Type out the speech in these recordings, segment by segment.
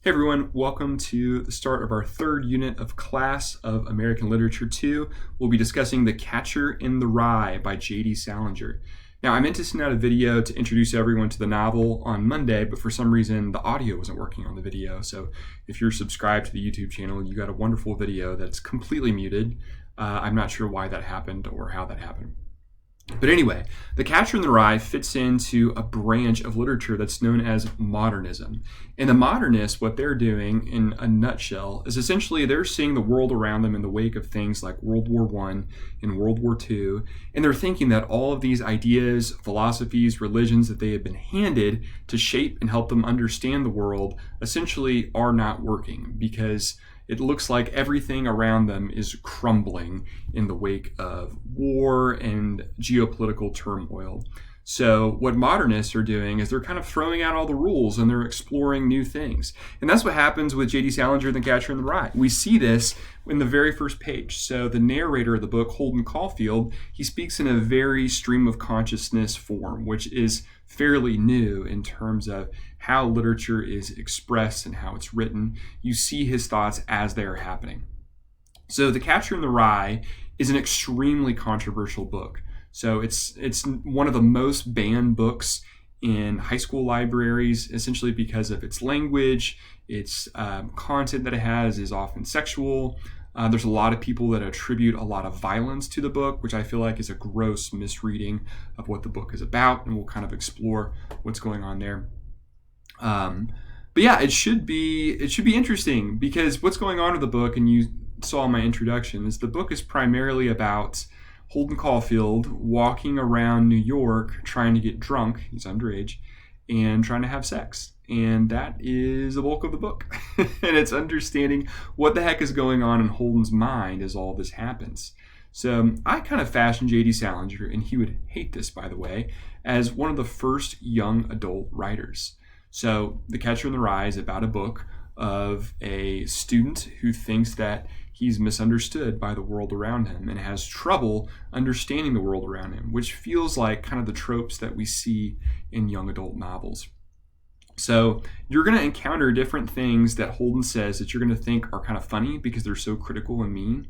Hey everyone, welcome to the start of our third unit of Class of American Literature 2. We'll be discussing The Catcher in the Rye by J.D. Salinger. Now, I meant to send out a video to introduce everyone to the novel on Monday, but for some reason the audio wasn't working on the video. So if you're subscribed to the YouTube channel, you got a wonderful video that's completely muted. I'm not sure why that happened or how that happened. But anyway, The Catcher in the Rye fits into a branch of literature that's known as modernism. And the modernists, what they're doing in a nutshell is essentially they're seeing the world around them in the wake of things like World War I and World War II, and they're thinking that all of these ideas, philosophies, religions that they have been handed to shape and help them understand the world essentially are not working because it looks like everything around them is crumbling in the wake of war and geopolitical turmoil. So what modernists are doing is they're kind of throwing out all the rules and they're exploring new things. And that's what happens with J.D. Salinger and The Catcher in the Rye. We see this in the very first page. So the narrator of the book, Holden Caulfield, he speaks in a very stream of consciousness form, which is fairly new in terms of how literature is expressed and how it's written. You see his thoughts as they are happening. So The Catcher in the Rye is an extremely controversial book. So it's one of the most banned books in high school libraries, essentially because of its language, its content that it has is often sexual. There's a lot of people that attribute a lot of violence to the book, which I feel like is a gross misreading of what the book is about, and we'll kind of explore what's going on there. But yeah, it should be interesting because what's going on with the book, and you saw in my introduction, is the book is primarily about Holden Caulfield walking around New York trying to get drunk, he's underage, and trying to have sex. And that is the bulk of the book. And it's understanding what the heck is going on in Holden's mind as all this happens. So I kind of fashioned J.D. Salinger, and he would hate this, by the way, as one of the first young adult writers. So The Catcher in the Rye is about a book of a student who thinks that he's misunderstood by the world around him and has trouble understanding the world around him, which feels like kind of the tropes that we see in young adult novels. So you're going to encounter different things that Holden says that you're going to think are kind of funny because they're so critical and mean.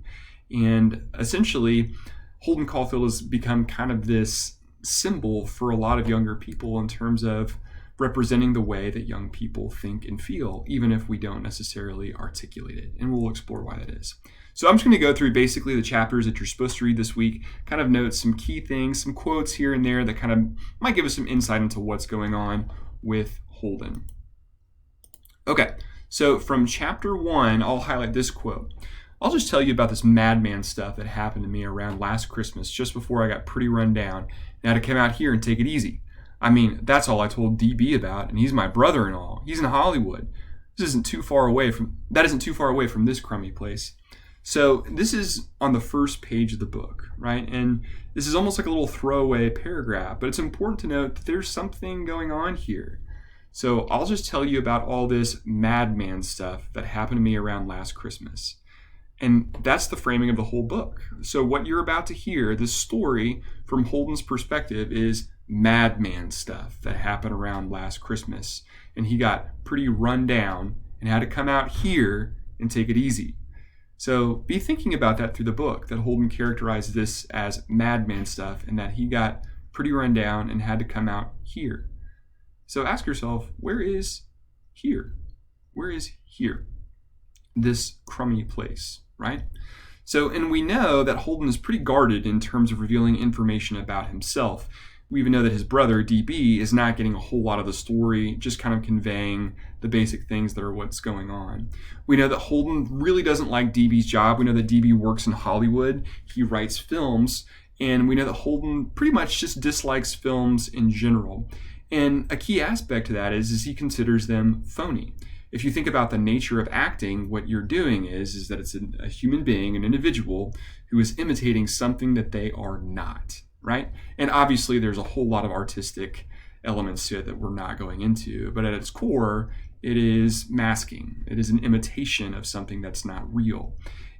And essentially, Holden Caulfield has become kind of this symbol for a lot of younger people in terms of representing the way that young people think and feel, even if we don't necessarily articulate it. And we'll explore why that is. So I'm just going to go through basically the chapters that you're supposed to read this week, kind of note some key things, some quotes here and there that kind of might give us some insight into what's going on with Holden. Okay, so from chapter 1, I'll highlight this quote. I'll just tell you about this madman stuff that happened to me around last Christmas, just before I got pretty run down and had to come out here and take it easy. I mean, that's all I told DB about, and he's my brother-in-law. He's in Hollywood. That isn't too far away from this crummy place. So this is on the first page of the book, right? And this is almost like a little throwaway paragraph, but it's important to note that there's something going on here. So I'll just tell you about all this madman stuff that happened to me around last Christmas. And that's the framing of the whole book. So what you're about to hear, this story from Holden's perspective, is madman stuff that happened around last Christmas. And he got pretty run down and had to come out here and take it easy. So be thinking about that through the book, that Holden characterized this as madman stuff and that he got pretty run down and had to come out here. So ask yourself, where is here? Where is here? This crummy place, right? So, and we know that Holden is pretty guarded in terms of revealing information about himself. We even know that his brother, DB, is not getting a whole lot of the story, just kind of conveying the basic things that are what's going on. We know that Holden really doesn't like DB's job. We know that DB works in Hollywood. He writes films. And we know that Holden pretty much just dislikes films in general. And a key aspect to that is he considers them phony. If you think about the nature of acting, what you're doing is that it's a human being, an individual, who is imitating something that they are not, right? And obviously there's a whole lot of artistic elements to it that we're not going into, but at its core, it is masking. It is an imitation of something that's not real.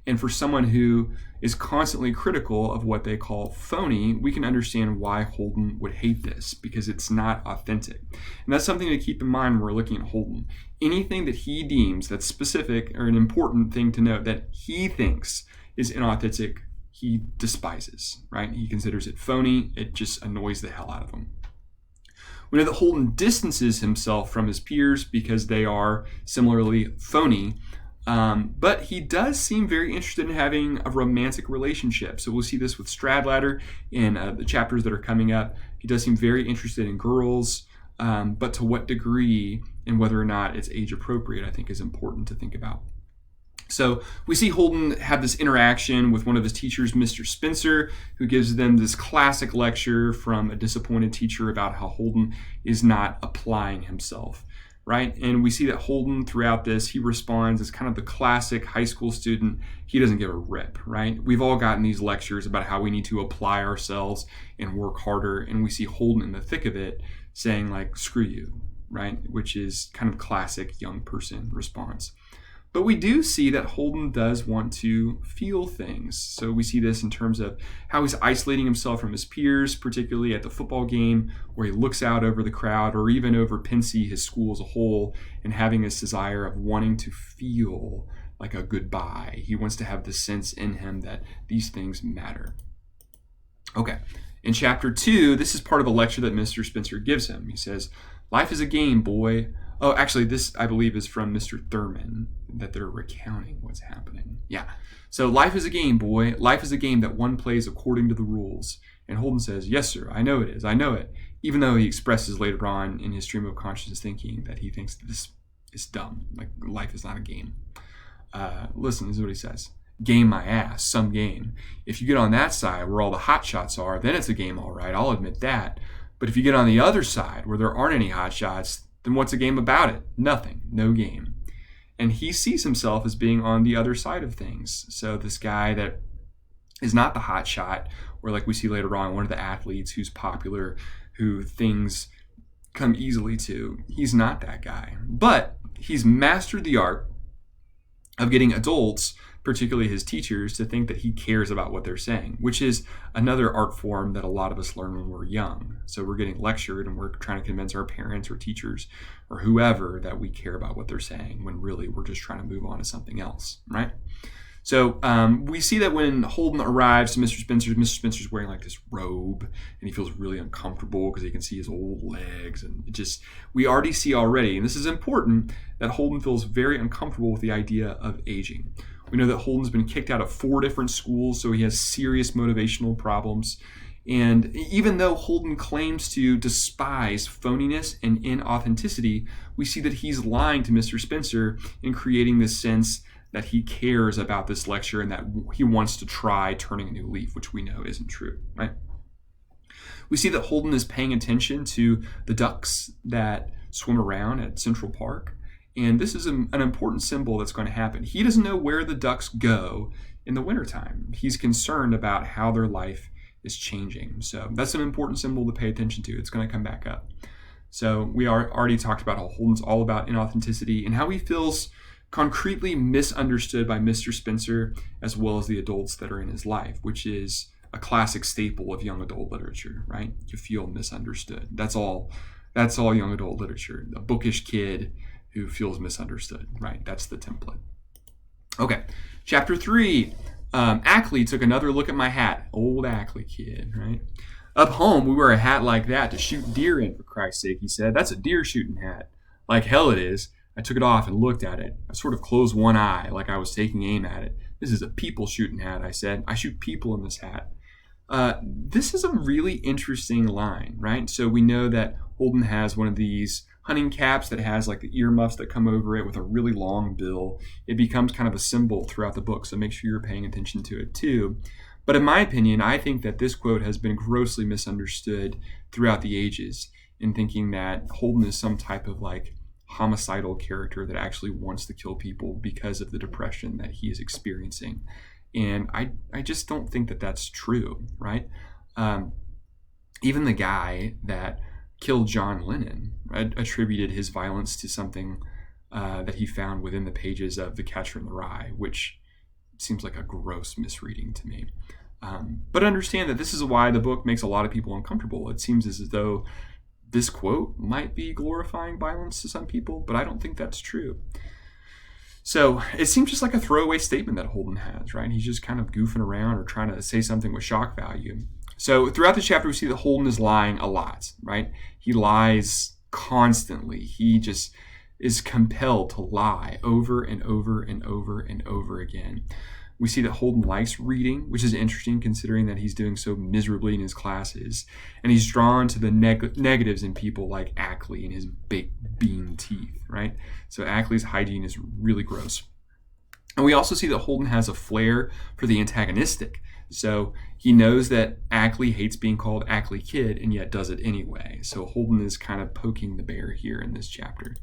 And for someone who is constantly critical of what they call phony, we can understand why Holden would hate this, because it's not authentic. And that's something to keep in mind when we're looking at Holden. Anything that he deems that's specific or an important thing to note that he thinks is inauthentic, he despises, right? He considers it phony. It just annoys the hell out of him. We know that Holden distances himself from his peers because they are similarly phony, but he does seem very interested in having a romantic relationship. So we'll see this with Stradlater in the chapters that are coming up. He does seem very interested in girls, but to what degree and whether or not it's age appropriate, I think is important to think about. So we see Holden have this interaction with one of his teachers, Mr. Spencer, who gives them this classic lecture from a disappointed teacher about how Holden is not applying himself, right? And we see that Holden throughout this, he responds as kind of the classic high school student. He doesn't give a rip, right? We've all gotten these lectures about how we need to apply ourselves and work harder. And we see Holden in the thick of it saying like, screw you, right? Which is kind of classic young person response. But we do see that Holden does want to feel things. So we see this in terms of how he's isolating himself from his peers, particularly at the football game, where he looks out over the crowd, or even over Pincy, his school as a whole, and having this desire of wanting to feel like a goodbye. He wants to have the sense in him that these things matter. Okay, in chapter 2, this is part of the lecture that Mr. Spencer gives him. He says, "Life is a game, boy." Oh, actually, this, I believe, is from Mr. Thurman, that they're recounting what's happening. Yeah. So, life is a game, boy. Life is a game that one plays according to the rules. And Holden says, yes, sir, I know it is. I know it. Even though he expresses later on in his stream of consciousness thinking that he thinks that this is dumb. Like, life is not a game. Listen, this is what he says. Game my ass, some game. If you get on that side where all the hot shots are, then it's a game, all right. I'll admit that. But if you get on the other side where there aren't any hot shots, then what's a game about it? Nothing. No game. And he sees himself as being on the other side of things. So this guy that is not the hot shot, or like we see later on, one of the athletes who's popular, who things come easily to, he's not that guy. But he's mastered the art of getting adults, particularly his teachers, to think that he cares about what they're saying, which is another art form that a lot of us learn when we're young. So we're getting lectured and we're trying to convince our parents or teachers or whoever that we care about what they're saying, when really we're just trying to move on to something else, right? So we see that when Holden arrives to Mr. Spencer's wearing like this robe, and he feels really uncomfortable because he can see his old legs, and we already see already, and this is important, that Holden feels very uncomfortable with the idea of aging. We know that Holden's been kicked out of 4 different schools, so he has serious motivational problems. And even though Holden claims to despise phoniness and inauthenticity, we see that he's lying to Mr. Spencer in creating this sense that he cares about this lecture and that he wants to try turning a new leaf, which we know isn't true, right? We see that Holden is paying attention to the ducks that swim around at Central Park. And this is an important symbol that's going to happen. He doesn't know where the ducks go in the wintertime. He's concerned about how their life is changing. So that's an important symbol to pay attention to. It's going to come back up. So we already talked about how Holden's all about inauthenticity and how he feels concretely misunderstood by Mr. Spencer as well as the adults that are in his life, which is a classic staple of young adult literature, right? You feel misunderstood. That's all young adult literature. A bookish kid who feels misunderstood, right? That's the template. Okay, chapter 3. Ackley took another look at my hat. Old Ackley kid, right? Up home, we wear a hat like that to shoot deer in, for Christ's sake, he said. That's a deer shooting hat. Like hell it is. I took it off and looked at it. I sort of closed one eye like I was taking aim at it. This is a people shooting hat, I said. I shoot people in this hat. This is a really interesting line, right? So we know that Holden has one of these hunting caps that has like the earmuffs that come over it with a really long bill. It becomes kind of a symbol throughout the book, so make sure you're paying attention to it too. But in my opinion, I think that this quote has been grossly misunderstood throughout the ages, in thinking that Holden is some type of like homicidal character that actually wants to kill people because of the depression that he is experiencing. And I just don't think that that's true, right? Even the guy that killed John Lennon attributed his violence to something that he found within the pages of The Catcher in the Rye, which seems like a gross misreading to me. But understand that this is why the book makes a lot of people uncomfortable. It seems as though this quote might be glorifying violence to some people, but I don't think that's true. So it seems just like a throwaway statement that Holden has, right? He's just kind of goofing around or trying to say something with shock value. So throughout the chapter, we see that Holden is lying a lot, right? He lies constantly. He just is compelled to lie over and over and over and over again. We see that Holden likes reading, which is interesting considering that he's doing so miserably in his classes. And he's drawn to the negatives in people like Ackley and his baked bean teeth, right? So Ackley's hygiene is really gross. And we also see that Holden has a flair for the antagonistic. So he knows that Ackley hates being called Ackley Kid and yet does it anyway. So Holden is kind of poking the bear here in this chapter.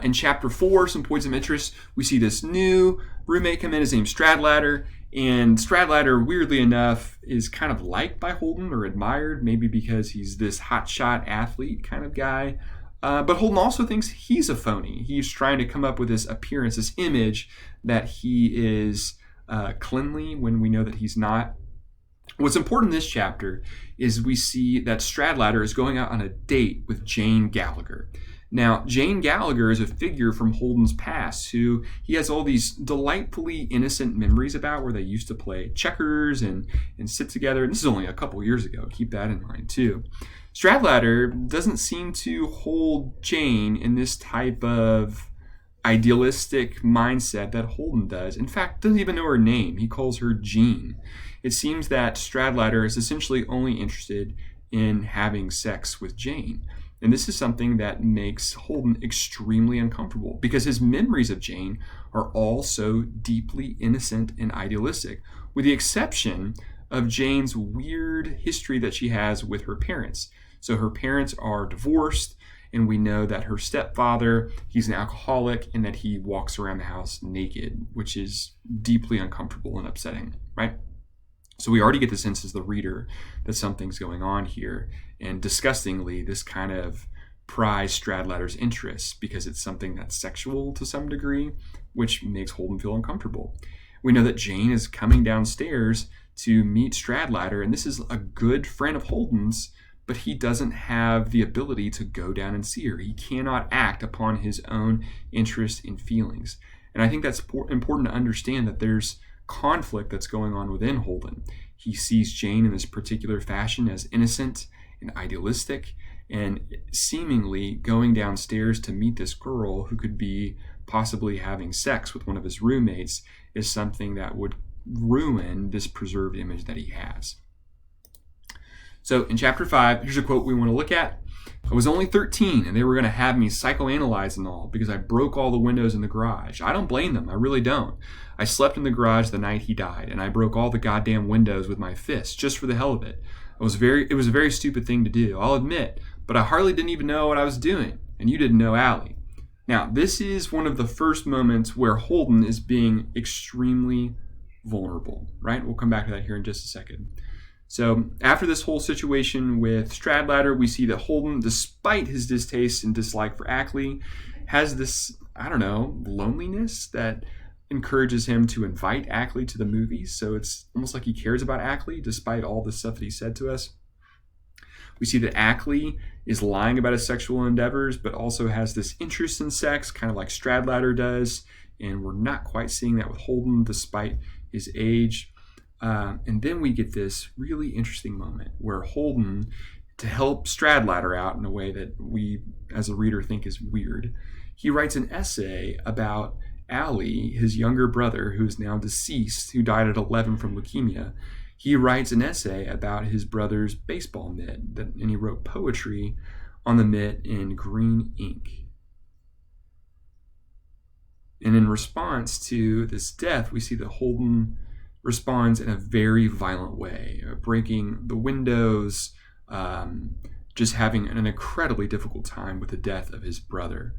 In chapter 4, some points of interest, we see this new roommate come in. His name's Stradlater. And Stradlater, weirdly enough, is kind of liked by Holden or admired, maybe because he's this hotshot athlete kind of guy. But Holden also thinks he's a phony. He's trying to come up with this appearance, this image that he is cleanly when we know that he's not. What's important in this chapter is we see that Stradlater is going out on a date with Jane Gallagher. Now, Jane Gallagher is a figure from Holden's past who he has all these delightfully innocent memories about, where they used to play checkers and sit together. And this is only a couple years ago. Keep that in mind, too. Stradlater doesn't seem to hold Jane in this type of idealistic mindset that Holden does. In fact, doesn't even know her name. He calls her Jean. It seems that Stradlater is essentially only interested in having sex with Jane. And this is something that makes Holden extremely uncomfortable because his memories of Jane are all so deeply innocent and idealistic, with the exception of Jane's weird history that she has with her parents. So her parents are divorced, and we know that her stepfather, he's an alcoholic, and that he walks around the house naked, which is deeply uncomfortable and upsetting, right? So we already get the sense as the reader that something's going on here. And disgustingly, this kind of pries Stradlater's interest because it's something that's sexual to some degree, which makes Holden feel uncomfortable. We know that Jane is coming downstairs to meet Stradlater, and this is a good friend of Holden's, but he doesn't have the ability to go down and see her. He cannot act upon his own interest and feelings. And I think that's important to understand that there's conflict that's going on within Holden. He sees Jane in this particular fashion as innocent and idealistic, and seemingly going downstairs to meet this girl who could be possibly having sex with one of his roommates is something that would ruin this preserved image that he has. So in chapter 5, here's a quote we want to look at. I was only 13 and they were going to have me psychoanalyzed and all because I broke all the windows in the garage. I don't blame them. I really don't. I slept in the garage the night he died and I broke all the goddamn windows with my fist just for the hell of it. It was a very stupid thing to do, I'll admit, but I hardly didn't even know what I was doing, and you didn't know Allie. Now, this is one of the first moments where Holden is being extremely vulnerable, right? We'll come back to that here in just a second. So after this whole situation with Stradlater, we see that Holden, despite his distaste and dislike for Ackley, has this, loneliness that encourages him to invite Ackley to the movies. So it's almost like he cares about Ackley despite all the stuff that he said to us. We see that Ackley is lying about his sexual endeavors, but also has this interest in sex, kind of like Stradlater does. And we're not quite seeing that with Holden despite his age. And then we get this really interesting moment where Holden, to help Stradlater out in a way that we as a reader think is weird, he writes an essay about Allie, his younger brother, who is now deceased, who died at 11 from leukemia. He writes an essay about his brother's baseball mitt, and he wrote poetry on the mitt in green ink. And in response to this death, we see that Holden responds in a very violent way, breaking the windows, just having an incredibly difficult time with the death of his brother.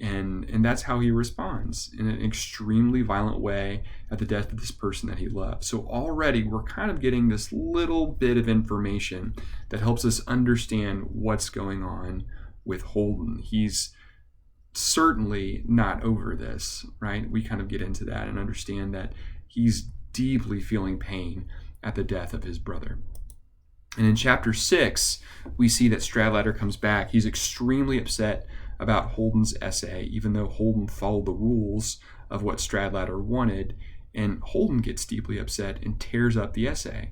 And that's how he responds, in an extremely violent way at the death of this person that he loved. So already we're kind of getting this little bit of information that helps us understand what's going on with Holden. He's certainly not over this, right? We kind of get into that and understand that he's deeply feeling pain at the death of his brother. And in chapter 6, we see that Stradlater comes back. He's extremely upset about Holden's essay, even though Holden followed the rules of what Stradlater wanted, and Holden gets deeply upset and tears up the essay.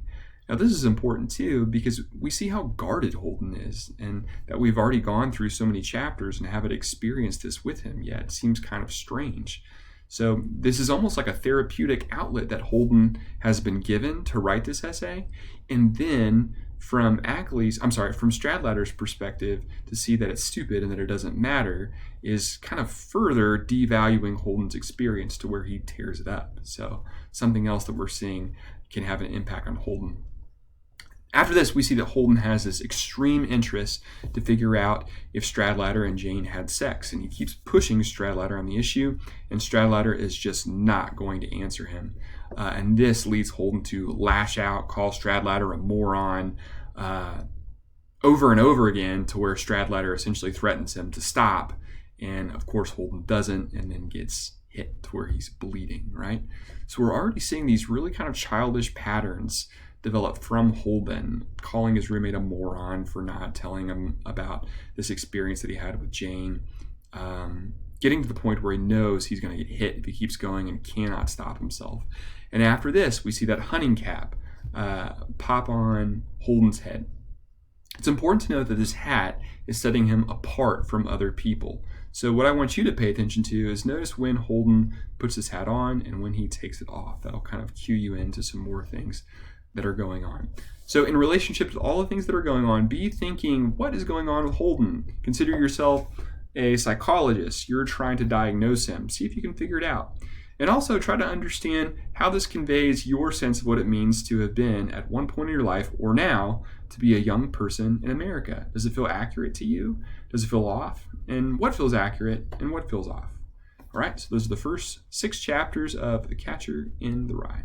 Now, this is important too because we see how guarded Holden is, and that we've already gone through so many chapters and haven't experienced this with him yet. It seems kind of strange. So this is almost like a therapeutic outlet that Holden has been given to write this essay, and then from Stradlater's perspective, to see that it's stupid and that it doesn't matter is kind of further devaluing Holden's experience to where he tears it up. So something else that we're seeing can have an impact on Holden. After this, we see that Holden has this extreme interest to figure out if Stradlater and Jane had sex, and he keeps pushing Stradlater on the issue, and Stradlater is just not going to answer him. And this leads Holden to lash out, call Stradlater a moron over and over again, to where Stradlater essentially threatens him to stop. And of course, Holden doesn't, and then gets hit to where he's bleeding, right? So we're already seeing these really kind of childish patterns developed from Holden, calling his roommate a moron for not telling him about this experience that he had with Jane, getting to the point where he knows he's going to get hit if he keeps going and cannot stop himself. And after this, we see that hunting cap pop on Holden's head. It's important to note that this hat is setting him apart from other people. So what I want you to pay attention to is notice when Holden puts his hat on and when he takes it off. That'll kind of cue you into some more things that are going on. So in relationship to all the things that are going on, be thinking, what is going on with Holden? Consider yourself a psychologist. You're trying to diagnose him. See if you can figure it out. And also try to understand how this conveys your sense of what it means to have been at one point in your life or now to be a young person in America. Does it feel accurate to you? Does it feel off? And what feels accurate and what feels off? All right, so those are the first 6 chapters of The Catcher in the Rye.